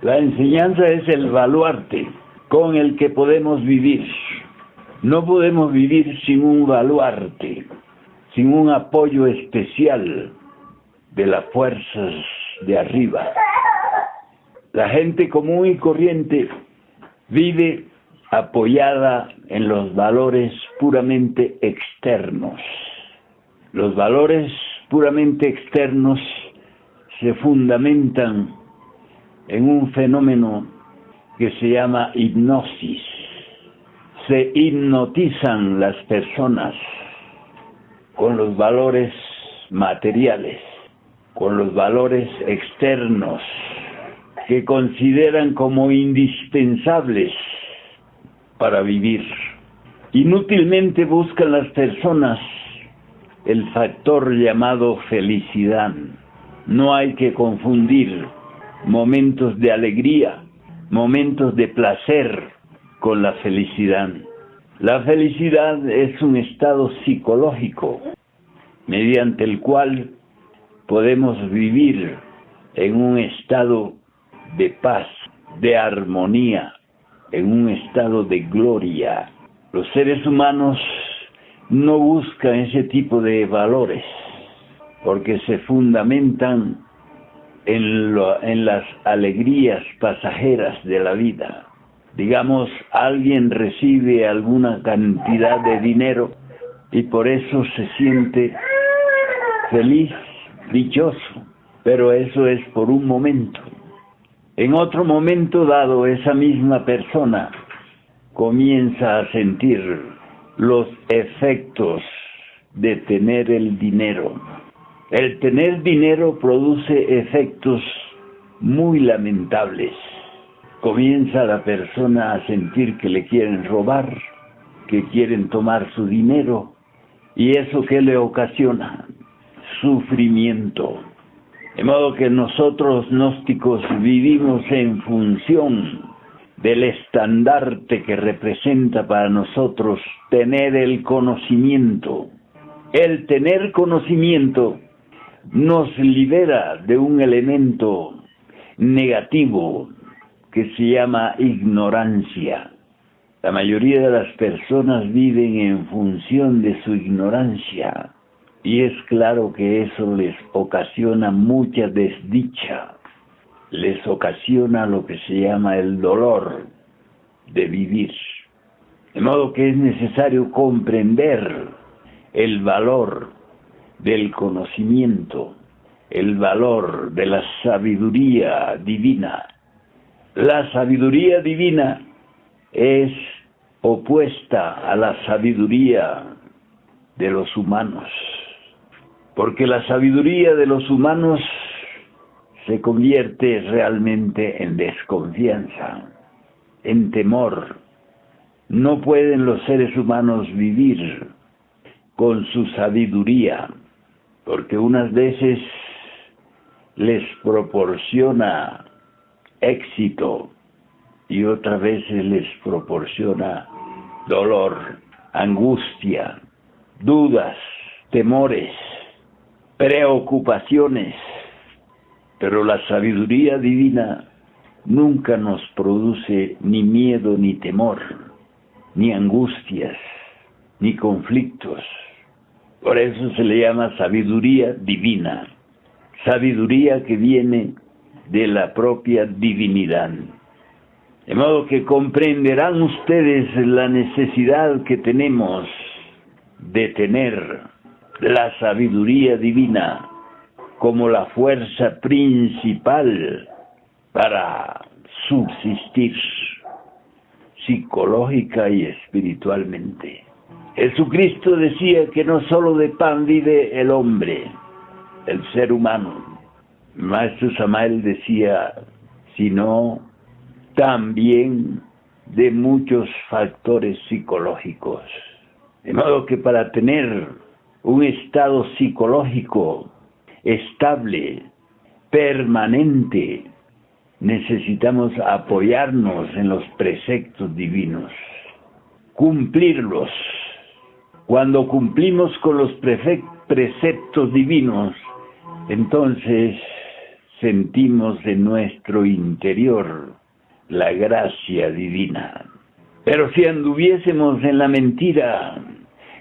La enseñanza es el baluarte con el que podemos vivir. No podemos vivir sin un baluarte, sin un apoyo especial de las fuerzas de arriba. La gente común y corriente vive apoyada en los valores puramente externos. Los valores puramente externos se fundamentan en un fenómeno que se llama hipnosis. Se hipnotizan las personas con los valores materiales, con los valores externos que consideran como indispensables para vivir. Inútilmente buscan las personas el factor llamado felicidad. No hay que confundir momentos de alegría, momentos de placer con la felicidad. La felicidad es un estado psicológico mediante el cual podemos vivir en un estado de paz, de armonía, en un estado de gloria. Los seres humanos no buscan ese tipo de valores porque se fundamentan en las alegrías pasajeras de la vida. Digamos, alguien recibe alguna cantidad de dinero y por eso se siente feliz, dichoso, pero eso es por un momento. En otro momento dado, esa misma persona comienza a sentir los efectos de tener el dinero. El tener dinero produce efectos muy lamentables. Comienza la persona a sentir que le quieren robar, que quieren tomar su dinero, y eso ¿qué le ocasiona? Sufrimiento. De modo que nosotros gnósticos vivimos en función del estandarte que representa para nosotros tener el conocimiento. El tener conocimiento nos libera de un elemento negativo que se llama ignorancia. La mayoría de las personas viven en función de su ignorancia y es claro que eso les ocasiona mucha desdicha, les ocasiona lo que se llama el dolor de vivir. De modo que es necesario comprender el valor del conocimiento, el valor de la sabiduría divina. La sabiduría divina es opuesta a la sabiduría de los humanos, porque la sabiduría de los humanos se convierte realmente en desconfianza, en temor. No pueden los seres humanos vivir con su sabiduría, porque unas veces les proporciona éxito y otras veces les proporciona dolor, angustia, dudas, temores, preocupaciones. Pero la sabiduría divina nunca nos produce ni miedo ni temor, ni angustias, ni conflictos. Por eso se le llama sabiduría divina, sabiduría que viene de la propia divinidad. De modo que comprenderán ustedes la necesidad que tenemos de tener la sabiduría divina como la fuerza principal para subsistir psicológica y espiritualmente. Jesucristo decía que no solo de pan vive el hombre, el ser humano. El maestro Samael decía, sino también de muchos factores psicológicos. De modo que para tener un estado psicológico estable, permanente, necesitamos apoyarnos en los preceptos divinos, cumplirlos. Cuando cumplimos con los preceptos divinos, entonces sentimos en nuestro interior la gracia divina. Pero si anduviésemos en la mentira,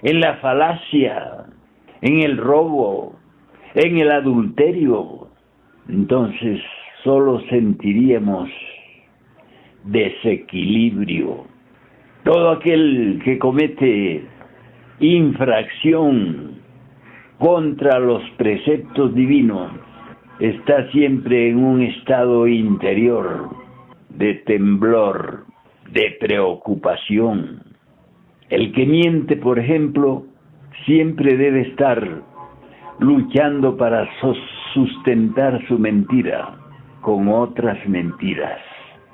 en la falacia, en el robo, en el adulterio, entonces solo sentiríamos desequilibrio. Todo aquel que comete infracción contra los preceptos divinos está siempre en un estado interior de temblor, de preocupación. El que miente, por ejemplo, siempre debe estar luchando para sustentar su mentira con otras mentiras,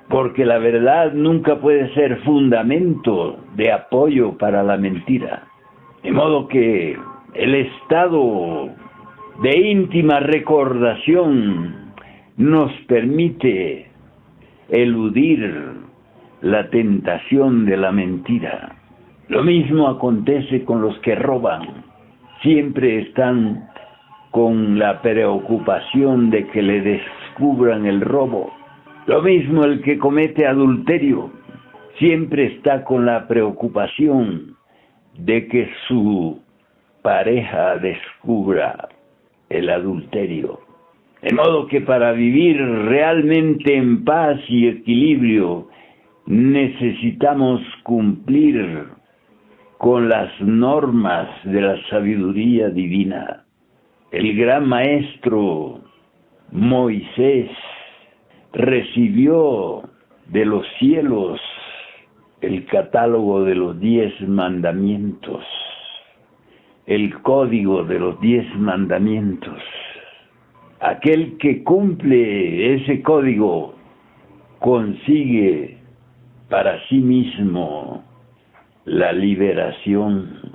porque la verdad nunca puede ser fundamento de apoyo para la mentira. De modo que el estado de íntima recordación nos permite eludir la tentación de la mentira. Lo mismo acontece con los que roban. Siempre están con la preocupación de que le descubran el robo. Lo mismo el que comete adulterio. Siempre está con la preocupación de que su pareja descubra el adulterio. De modo que para vivir realmente en paz y equilibrio necesitamos cumplir con las normas de la sabiduría divina. El gran maestro Moisés recibió de los cielos el catálogo de los 10 mandamientos, el código de los 10 mandamientos. Aquel que cumple ese código consigue para sí mismo la liberación,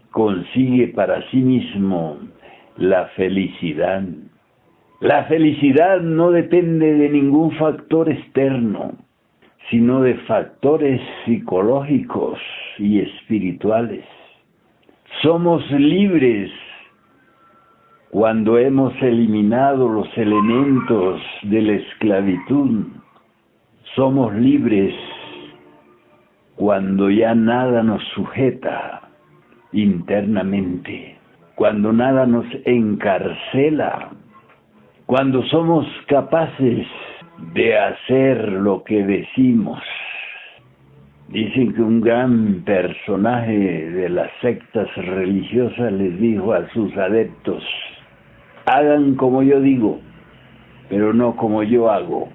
consigue para sí mismo la felicidad. La felicidad no depende de ningún factor externo, sino de factores psicológicos y espirituales. Somos libres cuando hemos eliminado los elementos de la esclavitud. Somos libres cuando ya nada nos sujeta internamente, cuando nada nos encarcela, cuando somos capaces de hacer lo que decimos. Dicen que un gran personaje de las sectas religiosas les dijo a sus adeptos: hagan como yo digo, pero no como yo hago.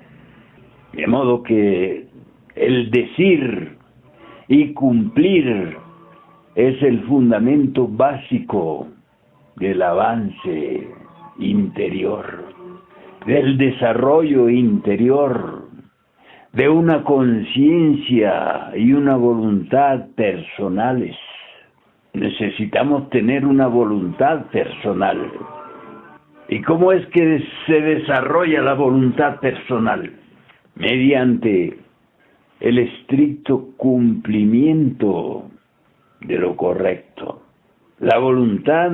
De modo que el decir y cumplir es el fundamento básico del avance interior, del desarrollo interior, de una conciencia y una voluntad personales. Necesitamos tener una voluntad personal. ¿Y cómo es que se desarrolla la voluntad personal? Mediante el estricto cumplimiento de lo correcto. La voluntad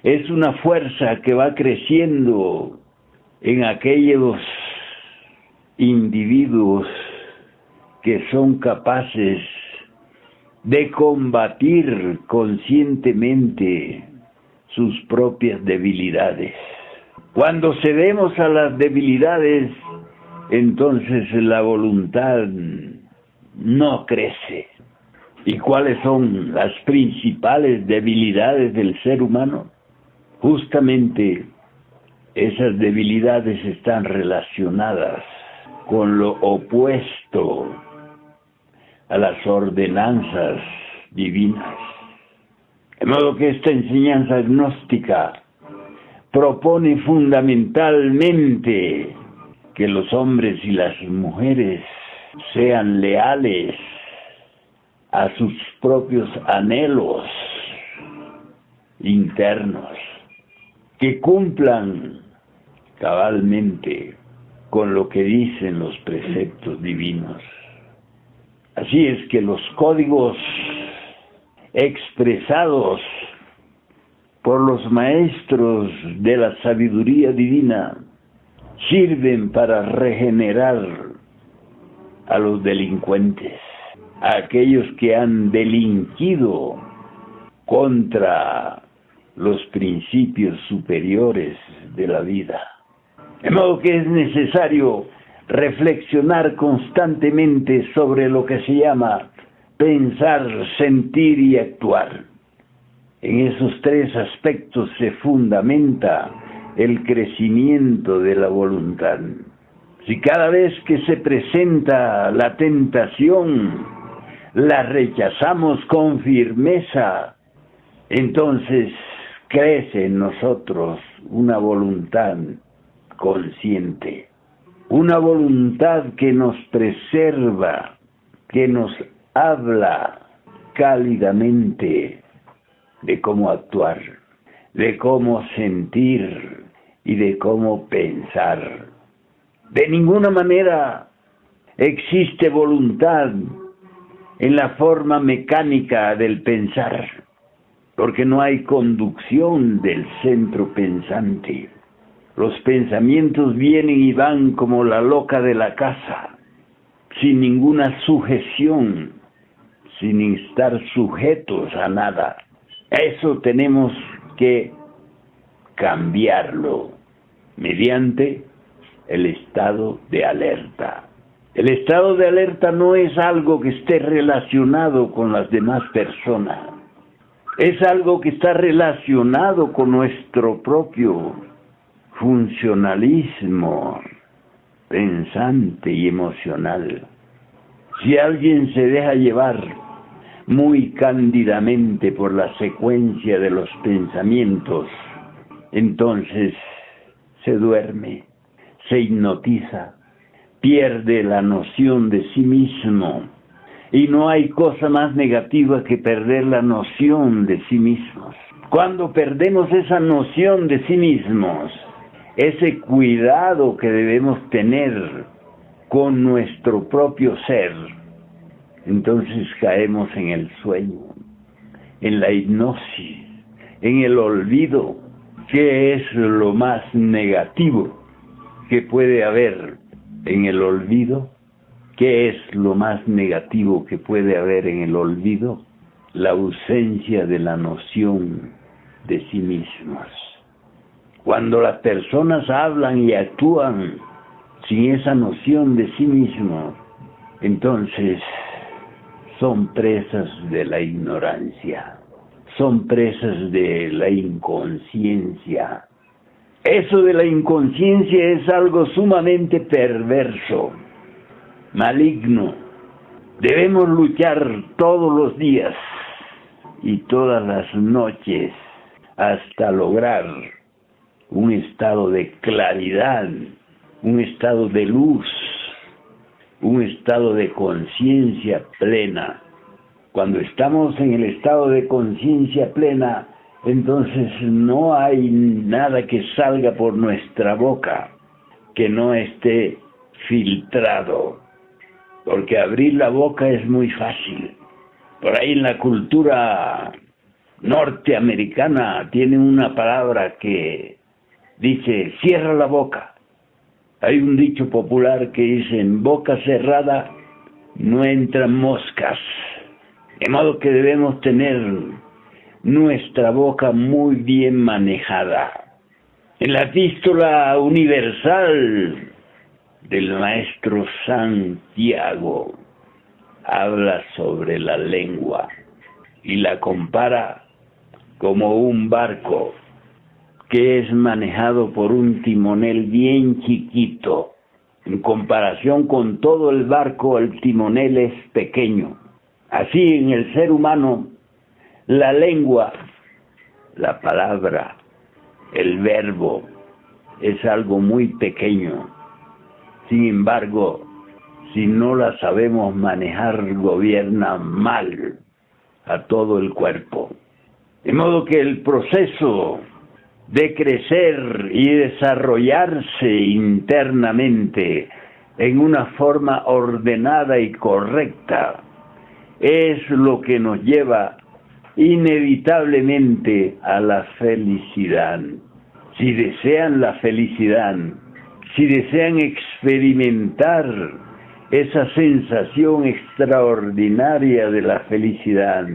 es una fuerza que va creciendo en aquellos individuos que son capaces de combatir conscientemente sus propias debilidades. Cuando cedemos a las debilidades, entonces la voluntad no crece. ¿Y cuáles son las principales debilidades del ser humano? Justamente esas debilidades están relacionadas con lo opuesto a las ordenanzas divinas. De modo que esta enseñanza gnóstica propone fundamentalmente que los hombres y las mujeres sean leales a sus propios anhelos internos, que cumplan cabalmente con lo que dicen los preceptos divinos. Así es que los códigos expresados por los maestros de la sabiduría divina sirven para regenerar a los delincuentes, a aquellos que han delinquido contra los principios superiores de la vida. De modo que es necesario reflexionar constantemente sobre lo que se llama pensar, sentir y actuar. En esos tres aspectos se fundamenta el crecimiento de la voluntad. Si cada vez que se presenta la tentación la rechazamos con firmeza, entonces crece en nosotros una voluntad consciente, una voluntad que nos preserva, que nos habla cálidamente de cómo actuar, de cómo sentir y de cómo pensar. De ninguna manera existe voluntad en la forma mecánica del pensar, porque no hay conducción del centro pensante. Los pensamientos vienen y van como la loca de la casa, sin ninguna sujeción, sin estar sujetos a nada. Eso tenemos que cambiarlo mediante el estado de alerta. El estado de alerta no es algo que esté relacionado con las demás personas. Es algo que está relacionado con nuestro propio funcionalismo pensante y emocional. Si alguien se deja llevar muy cándidamente por la secuencia de los pensamientos, entonces se duerme, se hipnotiza, pierde la noción de sí mismo. Y no hay cosa más negativa que perder la noción de sí mismos. Cuando perdemos esa noción de sí mismos, ese cuidado que debemos tener con nuestro propio ser, entonces caemos en el sueño, en la hipnosis, en el olvido, que es lo más negativo que puede haber en el olvido. ¿Qué es lo más negativo que puede haber en el olvido? La ausencia de la noción de sí mismos. Cuando las personas hablan y actúan sin esa noción de sí mismos, entonces son presas de la ignorancia, son presas de la inconsciencia. Eso de la inconsciencia es algo sumamente perverso, maligno. Debemos luchar todos los días y todas las noches hasta lograr un estado de claridad, un estado de luz, un estado de conciencia plena. Cuando estamos en el estado de conciencia plena, entonces no hay nada que salga por nuestra boca que no esté filtrado, porque abrir la boca es muy fácil. Por ahí en la cultura norteamericana tiene una palabra que dice, cierra la boca. Hay un dicho popular que dice, en boca cerrada no entran moscas. De modo que debemos tener nuestra boca muy bien manejada. En la epístola universal del maestro Santiago habla sobre la lengua y la compara como un barco que es manejado por un timonel bien chiquito. En comparación con todo el barco, el timonel es pequeño. Así en el ser humano, la lengua, la palabra, el verbo, es algo muy pequeño. Sin embargo, si no la sabemos manejar, gobierna mal a todo el cuerpo. De modo que el proceso de crecer y desarrollarse internamente en una forma ordenada y correcta es lo que nos lleva inevitablemente a la felicidad. Si desean la felicidad, Si desean experimentar esa sensación extraordinaria de la felicidad,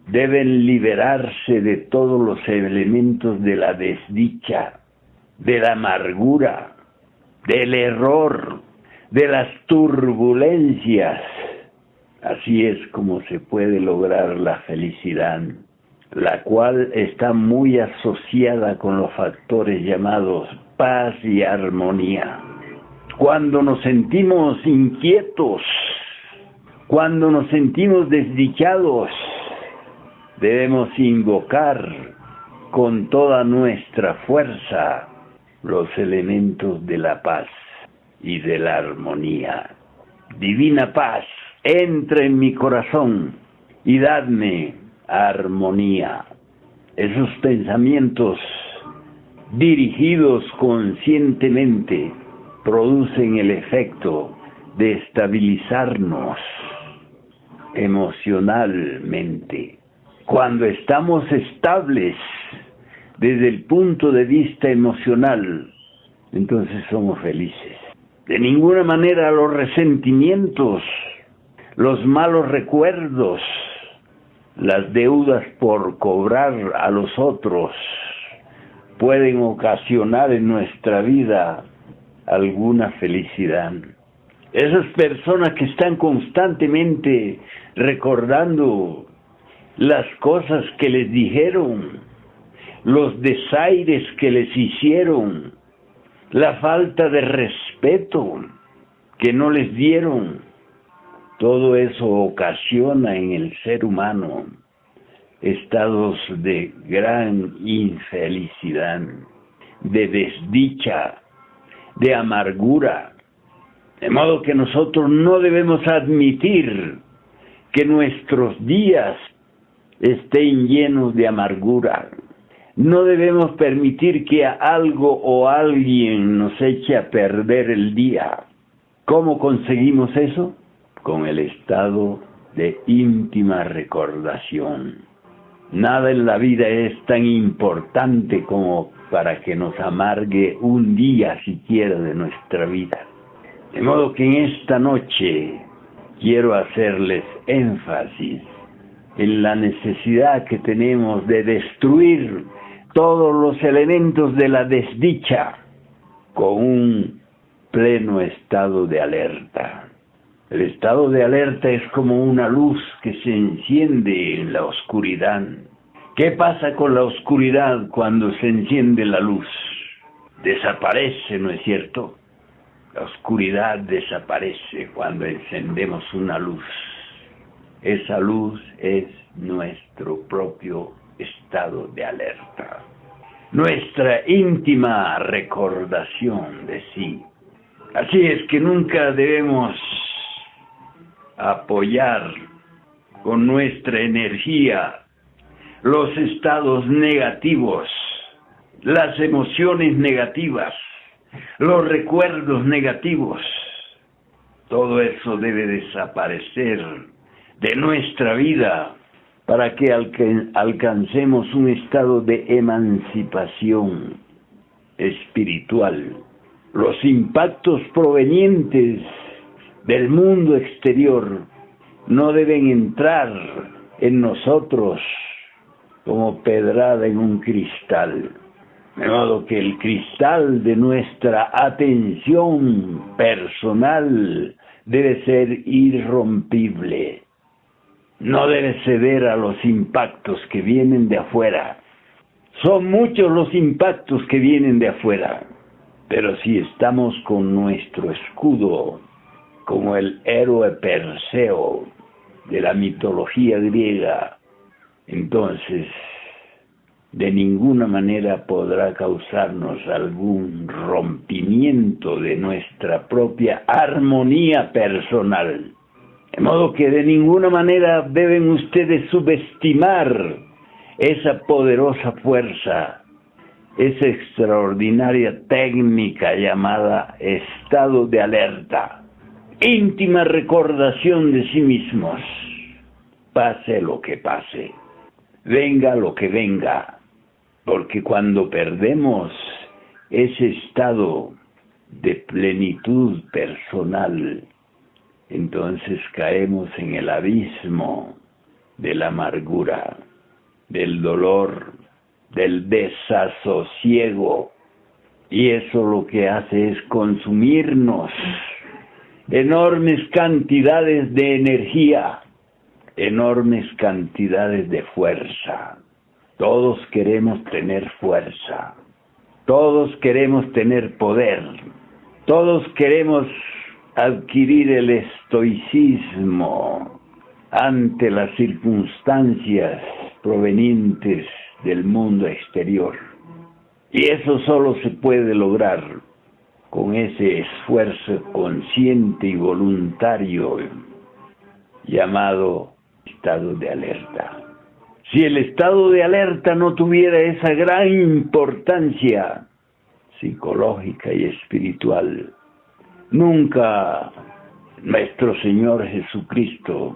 deben liberarse de todos los elementos de la desdicha, de la amargura, del error, de las turbulencias. Así es como se puede lograr la felicidad, la cual está muy asociada con los factores llamados paz y armonía. Cuando nos sentimos inquietos, cuando nos sentimos desdichados, debemos invocar con toda nuestra fuerza los elementos de la paz y de la armonía. Divina paz, entra en mi corazón y dadme armonía. Esos pensamientos dirigidos conscientemente producen el efecto de estabilizarnos emocionalmente. Cuando estamos estables desde el punto de vista emocional, entonces somos felices. De ninguna manera los resentimientos, los malos recuerdos, las deudas por cobrar a los otros pueden ocasionar en nuestra vida alguna felicidad. Esas personas que están constantemente recordando las cosas que les dijeron, los desaires que les hicieron, la falta de respeto que no les dieron, todo eso ocasiona en el ser humano estados de gran infelicidad, de desdicha, de amargura. De modo que nosotros no debemos admitir que nuestros días estén llenos de amargura. No debemos permitir que algo o alguien nos eche a perder el día. ¿Cómo conseguimos eso? Con el estado de íntima recordación. Nada en la vida es tan importante como para que nos amargue un día siquiera de nuestra vida. De modo que en esta noche quiero hacerles énfasis en la necesidad que tenemos de destruir todos los elementos de la desdicha con un pleno estado de alerta. El estado de alerta es como una luz que se enciende en la oscuridad. ¿Qué pasa con la oscuridad cuando se enciende la luz? Desaparece, ¿no es cierto? La oscuridad desaparece cuando encendemos una luz. Esa luz es nuestro propio estado de alerta, nuestra íntima recordación de sí. Así es que nunca debemos apoyar con nuestra energía los estados negativos, las emociones negativas, los recuerdos negativos. Todo eso debe desaparecer de nuestra vida para que alcancemos un estado de emancipación espiritual. Los impactos provenientes del mundo exterior no deben entrar en nosotros como pedrada en un cristal. De modo que el cristal de nuestra atención personal debe ser irrompible. No debe ceder a los impactos que vienen de afuera. Son muchos los impactos que vienen de afuera, pero si estamos con nuestro escudo, como el héroe Perseo de la mitología griega, entonces de ninguna manera podrá causarnos algún rompimiento de nuestra propia armonía personal. De modo que de ninguna manera deben ustedes subestimar esa poderosa fuerza, esa extraordinaria técnica llamada estado de alerta, íntima recordación de sí mismos, pase lo que pase, venga lo que venga, porque cuando perdemos ese estado de plenitud personal, entonces caemos en el abismo de la amargura, del dolor, del desasosiego, y eso lo que hace es consumirnos enormes cantidades de energía, enormes cantidades de fuerza. Todos queremos tener fuerza, todos queremos tener poder, todos queremos adquirir el estoicismo ante las circunstancias provenientes del mundo exterior. Y eso solo se puede lograr con ese esfuerzo consciente y voluntario llamado estado de alerta. Si el estado de alerta no tuviera esa gran importancia psicológica y espiritual, nunca nuestro Señor Jesucristo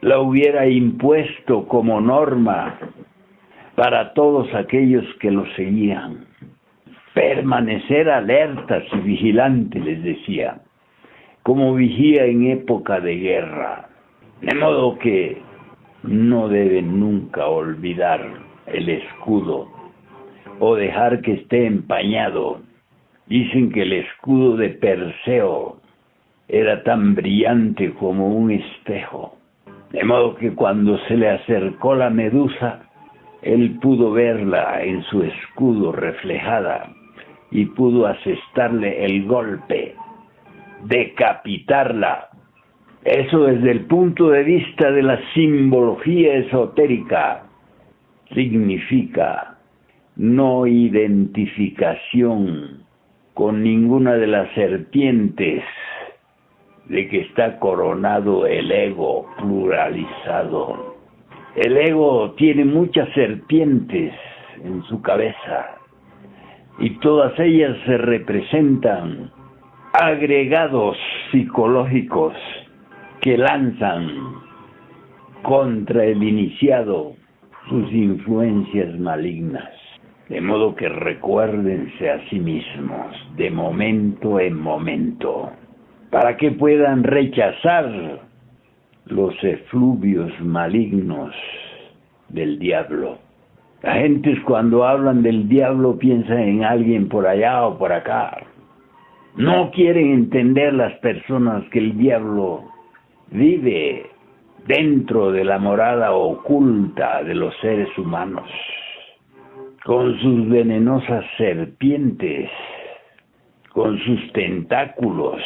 la hubiera impuesto como norma para todos aquellos que lo seguían. Permanecer alertas y vigilantes, les decía, como vigía en época de guerra. De modo que no deben nunca olvidar el escudo o dejar que esté empañado. Dicen que el escudo de Perseo era tan brillante como un espejo, de modo que cuando se le acercó la medusa, él pudo verla en su escudo reflejada y pudo asestarle el golpe, decapitarla. Eso desde el punto de vista de la simbología esotérica significa no identificación con ninguna de las serpientes de que está coronado el ego pluralizado. El ego tiene muchas serpientes en su cabeza y todas ellas se representan agregados psicológicos que lanzan contra el iniciado sus influencias malignas. De modo que recuérdense a sí mismos de momento en momento, para que puedan rechazar los efluvios malignos del diablo. La gente cuando hablan del diablo piensa en alguien por allá o por acá. No quieren entender las personas que el diablo vive dentro de la morada oculta de los seres humanos, con sus venenosas serpientes, con sus tentáculos.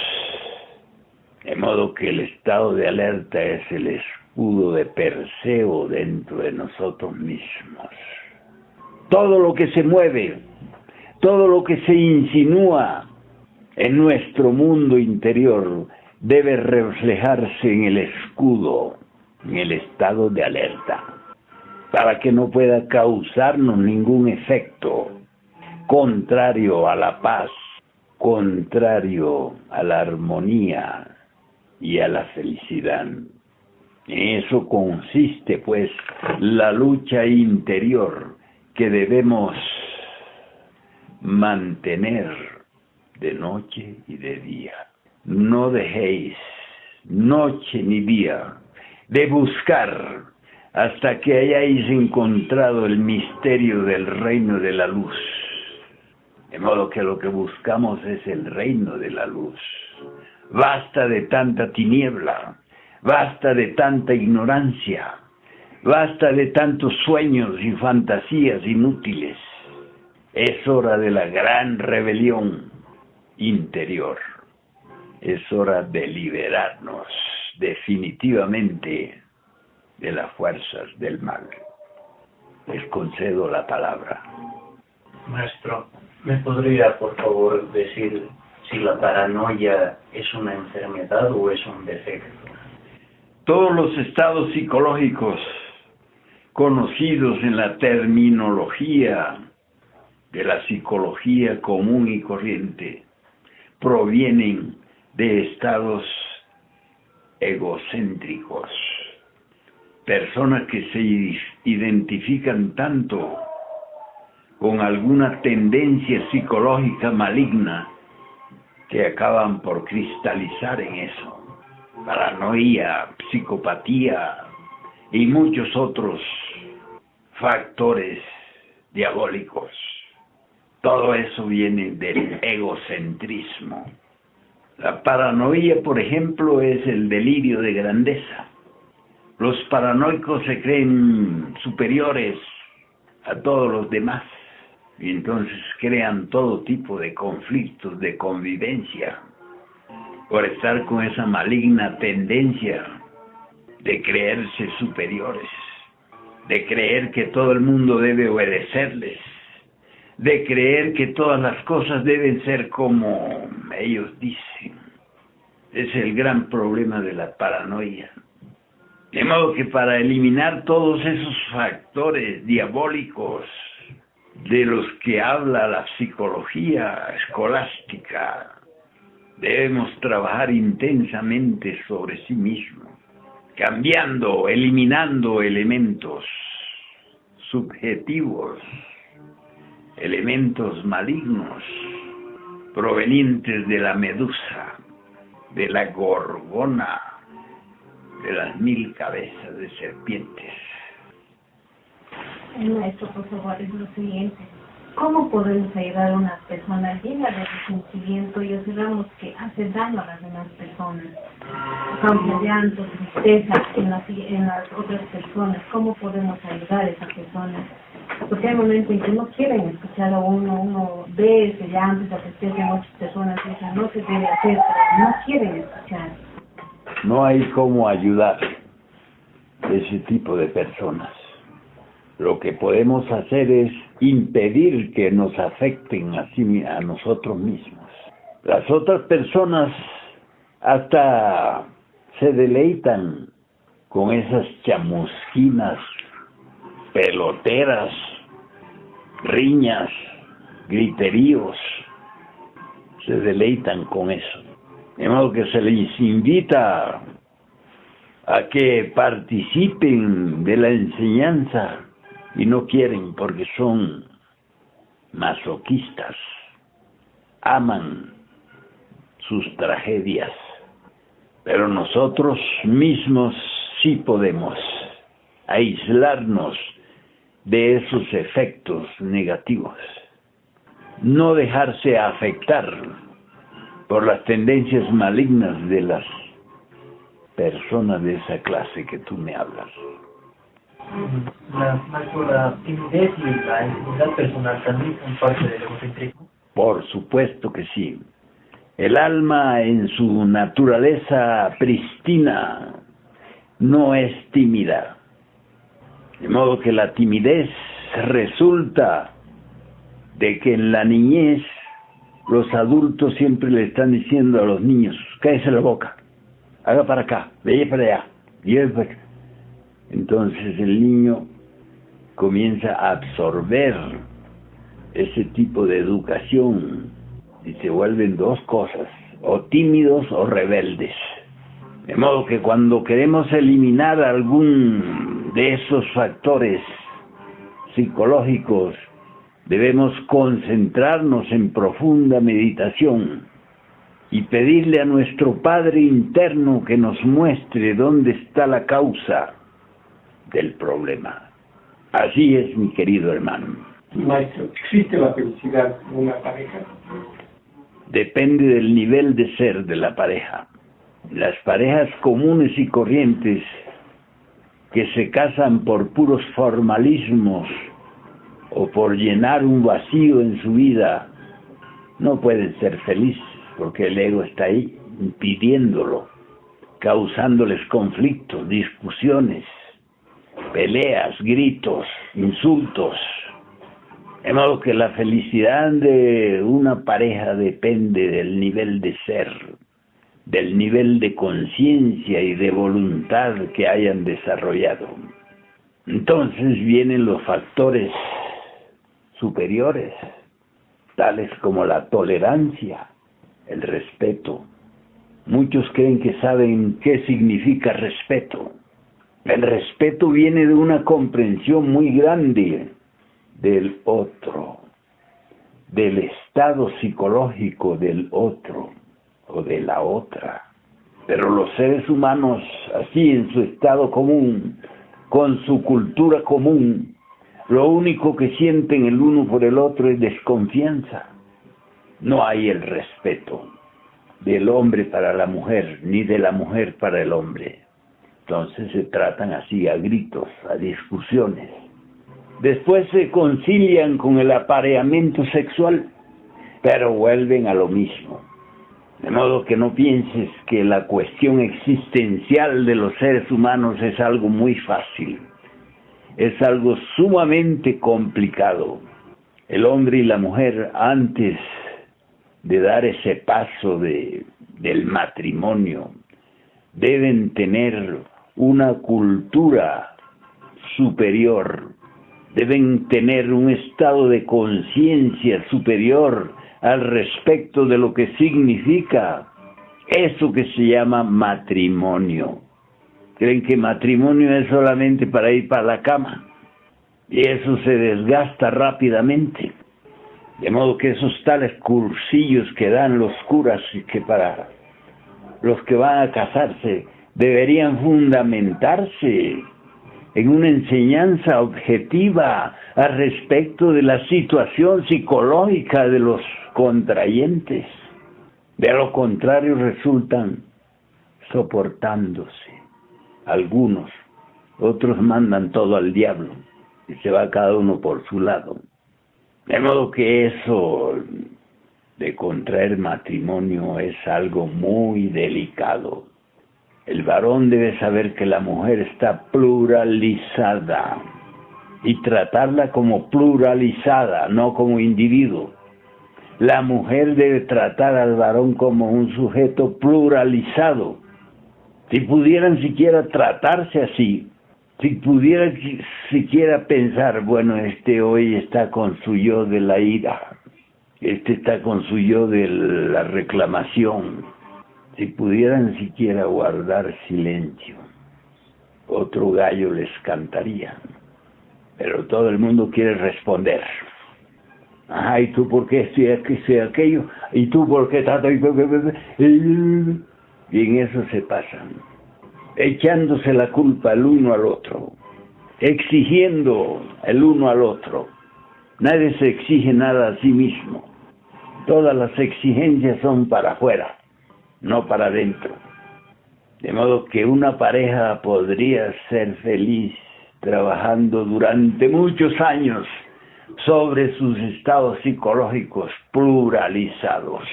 De modo que el estado de alerta es el escudo de Perseo dentro de nosotros mismos. Todo lo que se mueve, todo lo que se insinúa en nuestro mundo interior debe reflejarse en el escudo, en el estado de alerta, para que no pueda causarnos ningún efecto contrario a la paz, contrario a la armonía y a la felicidad. En eso consiste, pues, la lucha interior que debemos mantener de noche y de día. No dejéis noche ni día de buscar hasta que hayáis encontrado el misterio del reino de la luz. De modo que lo que buscamos es el reino de la luz. Basta de tanta tiniebla, basta de tanta ignorancia, basta de tantos sueños y fantasías inútiles. Es hora de la gran rebelión interior. Es hora de liberarnos definitivamente de las fuerzas del mal. Les concedo la palabra. Maestro, ¿me podría por favor decir si la paranoia es una enfermedad o es un defecto? Todos los estados psicológicos conocidos en la terminología de la psicología común y corriente provienen de estados egocéntricos, personas que se identifican tanto con alguna tendencia psicológica maligna que acaban por cristalizar en eso. Paranoia, psicopatía y muchos otros factores diabólicos. Todo eso viene del egocentrismo. La paranoia, por ejemplo, es el delirio de grandeza. Los paranoicos se creen superiores a todos los demás y entonces crean todo tipo de conflictos de convivencia por estar con esa maligna tendencia de creerse superiores, de creer que todo el mundo debe obedecerles, de creer que todas las cosas deben ser como ellos dicen. Es el gran problema de la paranoia. De modo que para eliminar todos esos factores diabólicos de los que habla la psicología escolástica, debemos trabajar intensamente sobre sí mismo, cambiando, eliminando elementos subjetivos, elementos malignos provenientes de la medusa, de la gorgona, de las 1000 cabezas de serpientes. Maestro, por favor, es lo siguiente. ¿Cómo podemos ayudar a una persona llena de resentimiento y observamos que hace daño a las demás personas? Causa llanto, tristeza en las otras personas. ¿Cómo podemos ayudar a esas personas? Porque hay momentos en que no quieren escuchar a uno ve ese llanto, esa tristeza en otras personas y dicen, no se debe hacer, pero no quieren escuchar. No hay cómo ayudar a ese tipo de personas. Lo que podemos hacer es impedir que nos afecten así a nosotros mismos. Las otras personas hasta se deleitan con esas chamusquinas, peloteras, riñas, griteríos. Se deleitan con eso. De modo que se les invita a que participen de la enseñanza y no quieren porque son masoquistas, aman sus tragedias, pero nosotros mismos sí podemos aislarnos de esos efectos negativos, no dejarse afectar por las tendencias malignas de las personas de esa clase que tú me hablas. La timidez y la inseguridad personal también son parte del egocentrismo. Por supuesto que sí. El alma en su naturaleza pristina no es tímida. De modo que la timidez resulta de que en la niñez los adultos siempre le están diciendo a los niños, cállese la boca, haga para acá, vaya para allá, lleve para acá. Entonces el niño comienza a absorber ese tipo de educación y se vuelven dos cosas, o tímidos o rebeldes. De modo que cuando queremos eliminar algún de esos factores psicológicos, debemos concentrarnos en profunda meditación y pedirle a nuestro Padre interno que nos muestre dónde está la causa del problema. Así es, mi querido hermano. Maestro, ¿existe la felicidad en una pareja? Depende del nivel de ser de la pareja. Las parejas comunes y corrientes que se casan por puros formalismos o por llenar un vacío en su vida, no pueden ser felices porque el ego está ahí impidiéndolo, causándoles conflictos, discusiones, peleas, gritos, insultos. De modo que la felicidad de una pareja depende del nivel de ser, del nivel de conciencia y de voluntad que hayan desarrollado. Entonces vienen los factores superiores, tales como la tolerancia, el respeto. Muchos creen que saben qué significa respeto. El respeto viene de una comprensión muy grande del otro, del estado psicológico del otro. o de la otra. Pero los seres humanos, así en su estado común, con su cultura común, lo único que sienten el uno por el otro es desconfianza. No hay el respeto del hombre para la mujer, ni de la mujer para el hombre. Entonces se tratan así a gritos, a discusiones. Después se concilian con el apareamiento sexual, pero vuelven a lo mismo. De modo que no pienses que la cuestión existencial de los seres humanos es algo muy fácil. Es algo sumamente complicado. El hombre y la mujer, antes de dar ese paso del matrimonio, deben tener una cultura superior, deben tener un estado de conciencia superior al respecto de lo que significa eso que se llama matrimonio. Creen que matrimonio es solamente para ir para la cama, y eso se desgasta rápidamente. De modo que esos tales cursillos que dan los curas y que para los que van a casarse deberían fundamentarse en una enseñanza objetiva al respecto de la situación psicológica de los contrayentes. De lo contrario resultan soportándose. Algunos, otros mandan todo al diablo y se va cada uno por su lado. De modo que eso de contraer matrimonio es algo muy delicado. El varón debe saber que la mujer está pluralizada y tratarla como pluralizada, no como individuo. La mujer debe tratar al varón como un sujeto pluralizado. Si pudieran siquiera tratarse así, si pudiera siquiera pensar, bueno, este hoy está con su yo de la ira, este está con su yo de la reclamación, si pudieran siquiera guardar silencio, otro gallo les cantaría. Pero todo el mundo quiere responder. Ajá, ¿y tú por qué estoy aquello? ¿Y tú por qué tanto? Y en eso se pasan, echándose la culpa el uno al otro, exigiendo el uno al otro. Nadie se exige nada a sí mismo. Todas las exigencias son para afuera, no para adentro. De modo que una pareja podría ser feliz trabajando durante muchos años sobre sus estados psicológicos pluralizados.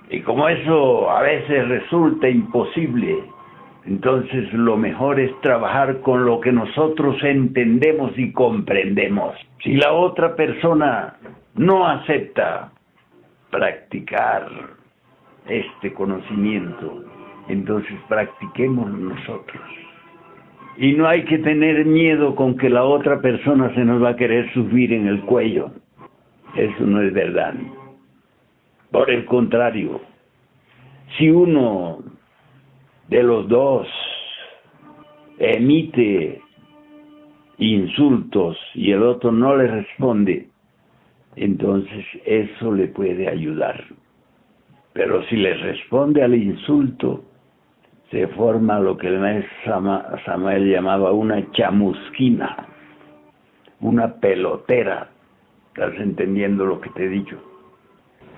Y como eso a veces resulta imposible, entonces lo mejor es trabajar con lo que nosotros entendemos y comprendemos. Si la otra persona no acepta practicar este conocimiento, entonces practiquemos nosotros. Y no hay que tener miedo con que la otra persona se nos va a querer subir en el cuello. Eso no es verdad. Por el contrario, si uno de los dos emite insultos y el otro no le responde, entonces eso le puede ayudar. Pero si le responde al insulto, se forma lo que el maestro Samael llamaba una chamusquina, una pelotera. ¿Estás entendiendo lo que te he dicho?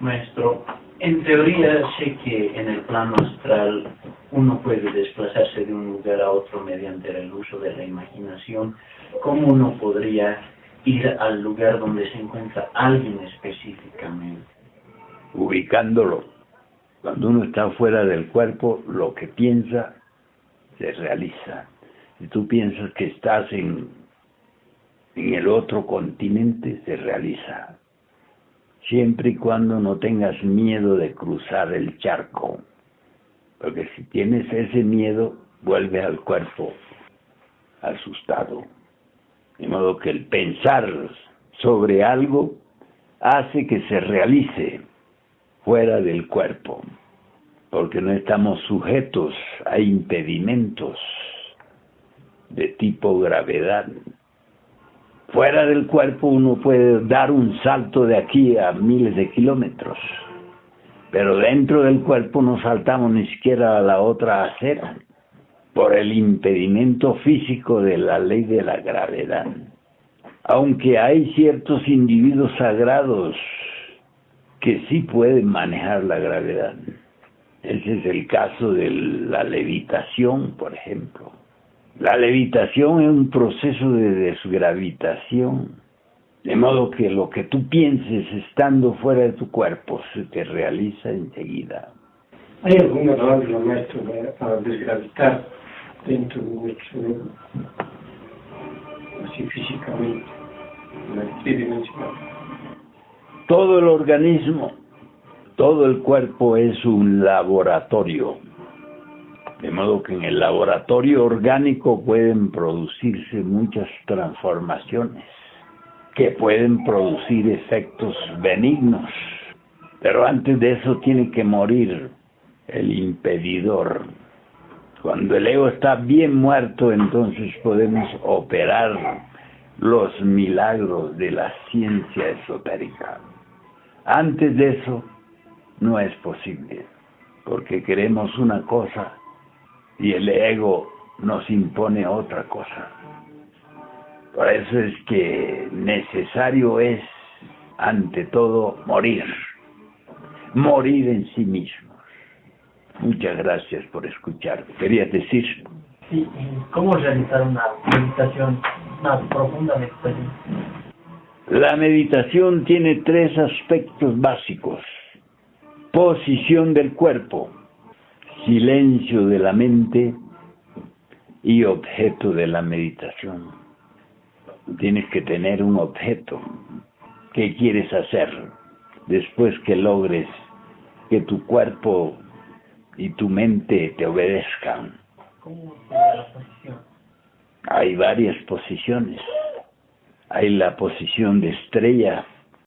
Maestro, en teoría sé que en el plano astral uno puede desplazarse de un lugar a otro mediante el uso de la imaginación. ¿Cómo uno podría ir al lugar donde se encuentra alguien específicamente? Ubicándolo. Cuando uno está fuera del cuerpo, lo que piensa se realiza. Si tú piensas que estás en el otro continente, se realiza. Siempre y cuando no tengas miedo de cruzar el charco. Porque si tienes ese miedo, vuelve al cuerpo asustado. De modo que el pensar sobre algo hace que se realice fuera del cuerpo, porque no estamos sujetos a impedimentos de tipo gravedad. Fuera del cuerpo uno puede dar un salto de aquí a miles de kilómetros, Pero dentro del cuerpo no saltamos ni siquiera a la otra acera, por el impedimento físico de la ley de la gravedad. Aunque hay ciertos individuos sagrados que sí pueden manejar la gravedad. Ese es el caso de la levitación, por ejemplo. La levitación es un proceso de desgravitación, de modo que lo que tú pienses estando fuera de tu cuerpo se te realiza enseguida. ¿Hay alguna razón, maestro, para desgravitar dentro de nuestro cuerpo, así físicamente, en la tridimensional? Todo el organismo, todo el cuerpo es un laboratorio. De modo que en el laboratorio orgánico pueden producirse muchas transformaciones que pueden producir efectos benignos. Pero antes de eso tiene que morir el impedidor. Cuando el ego está bien muerto, entonces podemos operar los milagros de la ciencia esotérica. Antes de eso no es posible, porque queremos una cosa y el ego nos impone otra cosa. Por eso es que necesario es, ante todo, morir en sí mismos. Muchas gracias por escuchar. ¿Querías decir? Sí, ¿cómo realizar una meditación, una profunda meditación? La meditación tiene 3 aspectos básicos: posición del cuerpo, silencio de la mente y objeto de la meditación. Tienes que tener un objeto. ¿Qué quieres hacer después que logres que tu cuerpo y tu mente te obedezcan? ¿Cómo sería la posición? Hay varias posiciones. Hay la posición de estrella,